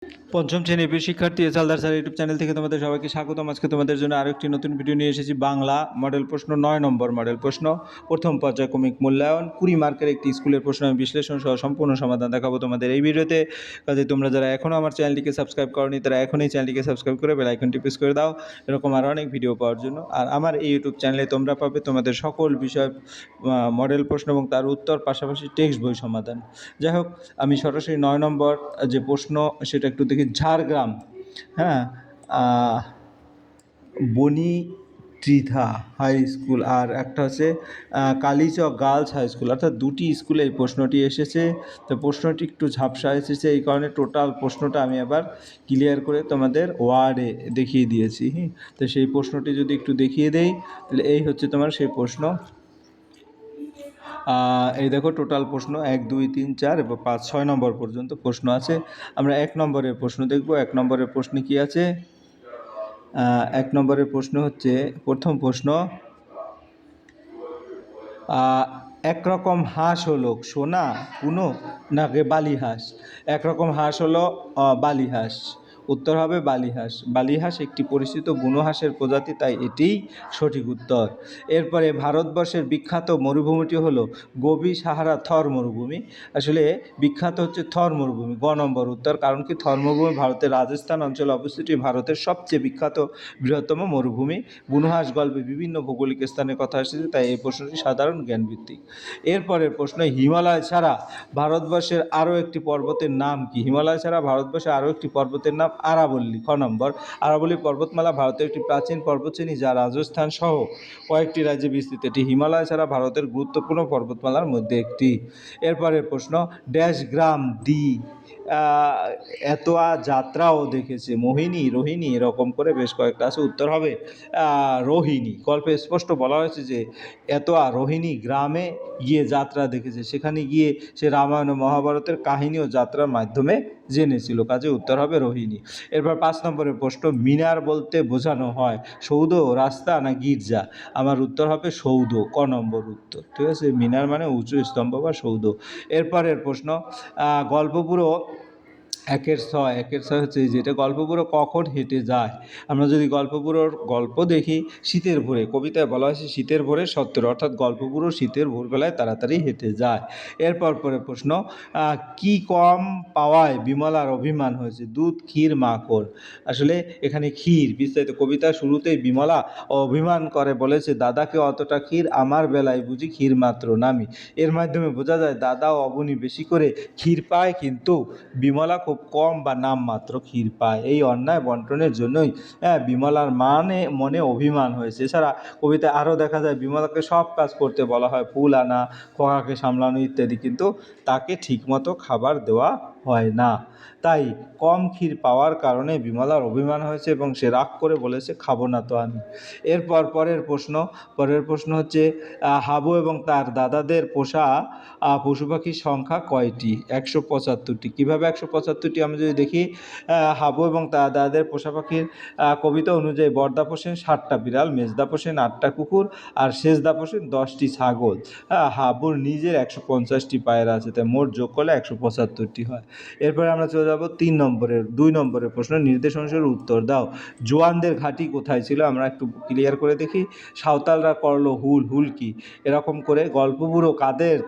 পঞ্চম শ্রেণীর প্রিয় শিক্ষার্থী হালদার স্যার ইউটিউব চ্যানেল থেকে তোমাদের সবাইকে স্বাগতম। আজকে তোমাদের জন্য আরও একটি নতুন ভিডিও নিয়ে এসেছি। বাংলা মডেল প্রশ্ন 9 নম্বর মডেল প্রশ্ন, প্রথম পর্যায়ক্রমিক মূল্যায়ন 20 মার্কের একটি স্কুলের প্রশ্ন আমি বিশ্লেষণ সহ সম্পূর্ণ সমাধান দেখাবো তোমাদের এই ভিডিওতে। কাজে তোমরা যারা এখনও আমার চ্যানেলটিকে সাবস্ক্রাইব করোনি তারা এখনই চ্যানেলটিকে সাবস্ক্রাইব করে বেল আইকনটি প্রেস করে দাও এরকম আরও অনেক ভিডিও পাওয়ার জন্য। আর আমার এই ইউটিউব চ্যানেলে তোমরা পাবে তোমাদের সকল বিষয় মডেল প্রশ্ন এবং তার উত্তর, পাশাপাশি টেক্সট বই সমাধান। যাই হোক, আমি সরাসরি 9 নম্বর যে প্রশ্ন সেটা একটু দেখি। ঝাড়গ্রাম, হ্যাঁ, বনি ত্রিধা হাই স্কুল আর একটা হচ্ছে কালীচক গার্লস হাই স্কুল, অর্থাৎ দুটি স্কুলে এই প্রশ্নটি এসেছে। তো প্রশ্নটি একটু ঝাপসা এসেছে, এই কারণে টোটাল প্রশ্নটা আমি আবার ক্লিয়ার করে তোমাদের ওয়ার্ডে দেখিয়ে দিয়েছি। তো সেই প্রশ্নটি যদি একটু দেখিয়ে দেই তাহলে এই হচ্ছে তোমার সেই প্রশ্ন। এই দেখো টোটাল প্রশ্ন 1 2 3 4 এবং 5 6 নম্বর পর্যন্ত প্রশ্ন আছে। আমরা 1 নম্বরের প্রশ্ন দেখব। 1 নম্বরের প্রশ্নে কি আছে? 1 নম্বরের প্রশ্ন হচ্ছে, প্রথম প্রশ্ন, একরকম হাঁস হলো সোনা কুনো নাকি বালি হাঁস? একরকম হাঁস হলো বালি হাঁস। উত্তর হবে বালি হাঁস। বালি হাঁস একটি পরিচিত বুনো হাঁসের প্রজাতি, তাই এটিই সঠিক উত্তর। এরপরে ভারতবর্ষের বিখ্যাত মরুভূমিটি হলো গোবি সাহারা থর মরুভূমি। আসলে বিখ্যাত হচ্ছে থর মরুভূমি, গ নম্বর উত্তর। কারণ কি, থর মরুভূমি ভারতের রাজস্থান অঞ্চলে অবস্থিত, ভারতের সবচেয়ে বিখ্যাত বৃহত্তম মরুভূমি। বুনো হাঁস গল্পে বিভিন্ন ভৌগোলিক স্থানের কথা এসেছে, তাই এই প্রশ্নটি সাধারণ জ্ঞান ভিত্তিক। এরপরের প্রশ্ন, হিমালয় ছাড়া ভারতবর্ষের আরও একটি পর্বতের নাম কি? হিমালয় ছাড়া ভারতবর্ষের আরও একটি পর্বতের নাম আরাবল্লী। খ নম্বর, আরাবল্লী পর্বতমালা ভারতের একটি প্রাচীন পর্বতশ্রেণী যা রাজস্থান সহ কয়েকটি রাজ্যে বিস্তৃত। এটি হিমালয় ছাড়া ভারতের গুরুত্বপূর্ণ পর্বতমালার মধ্যে একটি। এরপরের প্রশ্ন, ড্যাশ গ্রাম দি এতোয়া যাত্রাও দেখেছে, মোহিনী, রোহিণী, এরকম করে বেশ কয়েকটা আছে। উত্তর হবে রোহিণী। গল্পে স্পষ্ট বলা হয়েছে যে এতোয়া রোহিণী গ্রামে গিয়ে যাত্রা দেখেছে, সেখানে গিয়ে সে রামায়ণ ও মহাভারতের কাহিনী ও যাত্রার মাধ্যমে জেনেছিল, কাজে উত্তর হবে রোহিণী। এরপর 5 নম্বরের প্রশ্ন, মিনার বলতে বোঝানো হয় সৌধ, রাস্তা না গির্জা? আমার উত্তর হবে সৌধ, ক নম্বর উত্তর। ঠিক আছে, মিনার মানে উঁচু স্তম্ভ বা সৌধ। এরপরের প্রশ্ন, গল্পপুরো 1-6 হচ্ছে যেটা, গল্পপুরো কখন হেঁটে যায়? আমরা যদি গল্পপুরোর গল্প দেখি, শীতের ভোরে, কবিতায় বলা হয়েছে শীতের ভোরে 17, অর্থাৎ গল্পপুরো শীতের ভোরবেলায় তাড়াতাড়ি হেঁটে যায়। এরপর পরের প্রশ্ন, কি কম পাওয়ায় বিমলার অভিমান হয়েছে? দুধ, ক্ষীর, মাখন? আসলে এখানে ক্ষীর। বিস্তারিত কবিতার শুরুতেই বিমলা অভিমান করে বলেছে, দাদাকে অতটা ক্ষীর, আমার বেলায় বুঝি ক্ষীর মাত্র নামি। এর মাধ্যমে বোঝা যায় দাদা ও অবনী বেশি করে ক্ষীর পায়, কিন্তু বিমলা খুব কম বা নামমাত্র ক্ষীর পায়। এই অন্যায় বন্টনের জন্যই বিমলার মনে অভিমান হয়েছে। এছাড়া কবিতায় আরও দেখা যায় বিমলাকে সব কাজ করতে বলা হয়, ফুল আনা, খোকাকে সামলানো ইত্যাদি, কিন্তু তাকে ঠিকমতো খাবার দেওয়া হয় না। তাই কম ক্ষীর পাওয়ার কারণে বিমলার অভিমান হয়েছে এবং সে রাগ করে বলেছে, খাবো না তো আমি। পরের প্রশ্ন হচ্ছে, হাবু এবং তার দাদাদের পোষা পশু পাখির সংখ্যা কয়টি? 175টি। কীভাবে 175টি? আমরা যদি দেখি, হাবু এবং তার দাদাদের পোষা পাখির কবিতা অনুযায়ী বড়দা পোষেন 60টা বিড়াল, মেজদা পোষেন 8টা কুকুর, আর শেষদা পোষেন 10টি ছাগল। হাবুর নিজের 150টি পায়রা আছে, তাই মোট যোগ করলে 175টি হয়। এরপরে আমরা চলে যাব 2 নম্বরের প্রশ্ন, নির্দেশ অনুসারে উত্তর দাও। জোয়ানদের ঘাঁটি কোথায় ছিল? আমরা একটু ক্লিয়ার করে দেখি। সাঁওতালরা করলো হুল, হুল কি? এরকম করে গল্পগুলো কাদের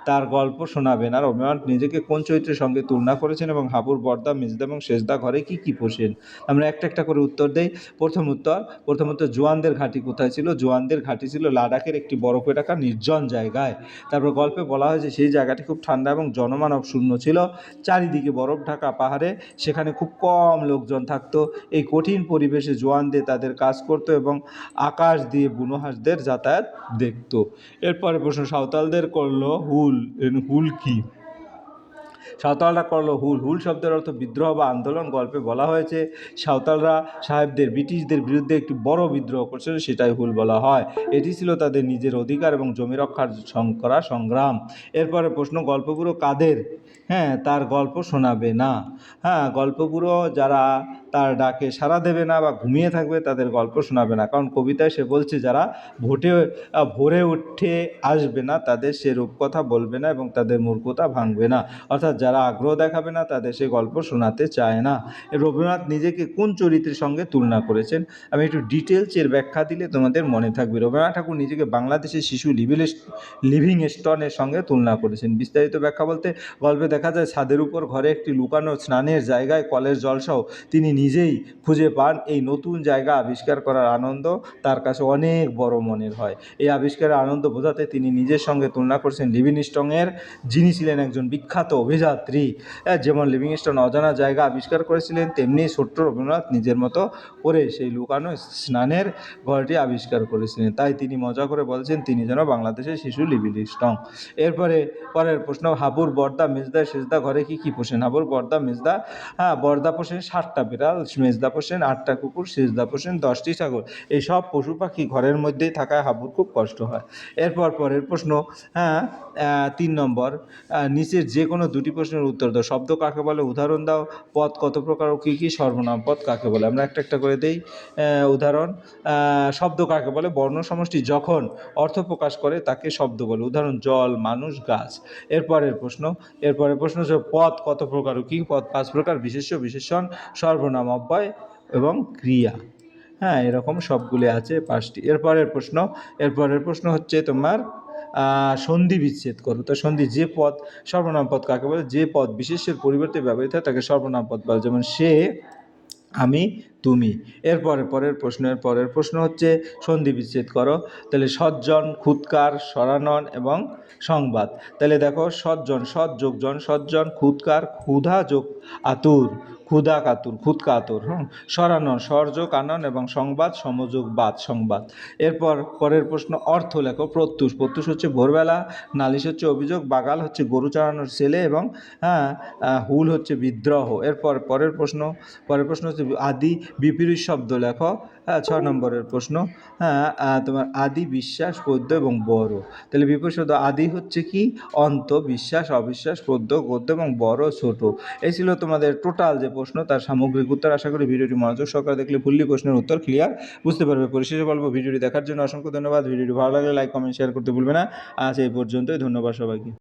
তার গল্প শোনাবেন। আর রবীন্দ্রনাথ নিজেকে কোন চরিত্রের সঙ্গে তুলনা করেছেন এবং হাবুর বড়দা, মেজদা এবং শেষদা ঘরে কি কি পোষেন? আমরা একটা একটা করে উত্তর দেই। প্রথম উত্তর, জোয়ানদের ঘাঁটি কোথায় ছিল? জোয়ানদের ঘাঁটি ছিল লাদাখের একটি বরফে ঢাকা নির্জন জায়গায়। তারপর গল্পে বলা হয়েছে সেই জায়গাটি খুব ঠান্ডা এবং জনমানব শূন্য ছিল, চারিদিকে বরফ ঢাকা পাহাড়ে, সেখানে খুব কম লোকজন থাকতো। এই কঠিন পরিবেশে জোয়ানদের তাদের কাজ করতো এবং আকাশ দিয়ে বুনো হাঁসদের যাতায়াত দেখতো। এরপরে প্রশ্ন, সাঁওতালদের করলো হুল, হুল কি? সাঁওতালরা করলো হুল। হুল শব্দের অর্থ বিদ্রোহ বা আন্দোলন। গল্পে বলা হয়েছে সাঁওতালরা সাহেবদের ব্রিটিশদের বিরুদ্ধে একটি বড় বিদ্রোহ করছিল, সেটাই হুল বলা হয়। এটি ছিল তাদের নিজের অধিকার এবং জমি রক্ষার করা সংগ্রাম। এরপরে প্রশ্ন, গল্পগুলো কাদের তার গল্প শোনাবে না? গল্পগুলো যারা তার ডাকে সাড়া দেবে না বা ঘুমিয়ে থাকবে তাদের গল্প শোনাবে না, কারণ কবিতায় সে বলছে যারা ভোরে উঠে আসবে না তাদের সে রূপকথা বলবে না এবং তাদের মূর্খতা ভাঙবে না, অর্থাৎ যারা আগ্রহ দেখাবে না তাদের সে গল্প শোনাতে চায় না। রবীন্দ্রনাথ নিজেকে কোন চরিত্রের সঙ্গে তুলনা করেছেন? আমি একটু ডিটেলসের ব্যাখ্যা দিলে তোমাদের মনে থাকবে। রবীন্দ্রনাথ ঠাকুর নিজেকে বাংলাদেশের শিশু লিভিংস্টনের সঙ্গে তুলনা করেছেন। বিস্তারিত ব্যাখ্যা বলতে গল্পে দেখা যায় ছাদের উপর ঘরে একটি লুকানো স্নানের জায়গায় কলের জলসহ তিনি নিজেই খুঁজে পান। এই নতুন জায়গা আবিষ্কার করার আনন্দ তার কাছে অনেক বড় মনের হয়। এই আবিষ্কারের আনন্দ বোঝাতে তিনি নিজের সঙ্গে তুলনা করছেন লিভিংস্টনের, যিনি ছিলেন একজন বিখ্যাত অভিযাত্রী। যেমন লিভিংস্টন অজানা জায়গা আবিষ্কার করেছিলেন, তেমনি ছোট্ট রবীন্দ্রনাথ নিজের মতো করে সেই লুকানো স্নানের ঘরটি আবিষ্কার করেছিলেন। তাই তিনি মজা করে বলছেন তিনি যেন বাংলাদেশের শিশু লিভিংস্টন। পরের প্রশ্ন, হাবুর বর্দা মেজদা সেজদা ঘরে কি কি পোষেন? হাবুর বর্দা মেজদা বর্দা পোষেন 7টা বিড়াল, মেজদা পোষেন 8টা কুকুর, সেজদা পোষেন 10টি ছাগল। এই সব পশু পাখি ঘরের মধ্যেই থাকায় হাবুর খুব কষ্ট হয়। পরের প্রশ্ন, 3 নম্বর, নিচের যে কোনো দুটি প্রশ্নের উত্তর দাও। শব্দ কাকে বলে উদাহরণ দাও। পদ কত প্রকার ও কী কী? সর্বনাম পদ কাকে বলে? আমরা একটা করে দেই উদাহরণ। শব্দ কাকে বলে? বর্ণ সমষ্টি যখন অর্থ প্রকাশ করে তাকে শব্দ বলে। উদাহরণ জল, মানুষ, গাছ। এরপরের প্রশ্ন হচ্ছে পদ কত প্রকার ও কী? পদ 5 প্রকার: বিশেষ্য, বিশেষণ, সর্বনাম, অব্যয় এবং ক্রিয়া। এরকম সবগুলি আছে 5টি। এরপরের প্রশ্ন হচ্ছে তোমার সন্ধি বিচ্ছেদ করো। তো সন্ধি, যে পদ সর্বনাম পদ কাকে বলে? যে পদ বিশেষ্যের পরিবর্তে ব্যবহৃত হয় তাকে সর্বনাম পদ বলে। যেমন সে, আমি, তুমি। পরের প্রশ্ন হচ্ছে সন্ধি বিচ্ছেদ করো। তাহলে সজ্জন, খুদকার, সরানন এবং সংবাদ। তাহলে দেখো, সজ্জন, সৎ যোগ জন, সজ্জন, খুদকার, ক্ষুধা যোগ আতুর, ক্ষুধা কাতুর, খুদ কাতুর। সরানন, স্বরযোগ আনন এবং সংবাদ, সমযোগ বাদ, সংবাদ। পরের প্রশ্ন, অর্থ লেখো। প্রত্যুষ হচ্ছে ভোরবেলা, নালিশ হচ্ছে অভিযোগ, বাগাল হচ্ছে গরু চড়ানোর ছেলে এবং হুল হচ্ছে বিদ্রোহ। পরের প্রশ্ন হচ্ছে আদি বিপরীত শব্দ লেখো। 6 নম্বরের প্রশ্ন, তোমার আদি, বিশ্বাস, পদ্য এবং বড়। তাহলে বিপরীত শব্দ আদি হচ্ছে কি? অন্ত, বিশ্বাস, অবিশ্বাস, পদ্য, গদ্য এবং বড়, ছোট। এই ছিল তোমাদের টোটাল যে প্রশ্ন, তার সামগ্রিক উত্তর। আশা করি ভিডিওটি মনোযোগ সহকারে দেখলে ফুললি প্রশ্নের উত্তর ক্লিয়ার বুঝতে পারবে। পরিশেষে বলবো, ভিডিওটি দেখার জন্য অসংখ্য ধন্যবাদ। ভিডিওটি ভালো লাগলে লাইক, কমেন্ট, শেয়ার করতে ভুলবে না। আজ এই পর্যন্তই। ধন্যবাদ সবাইকে।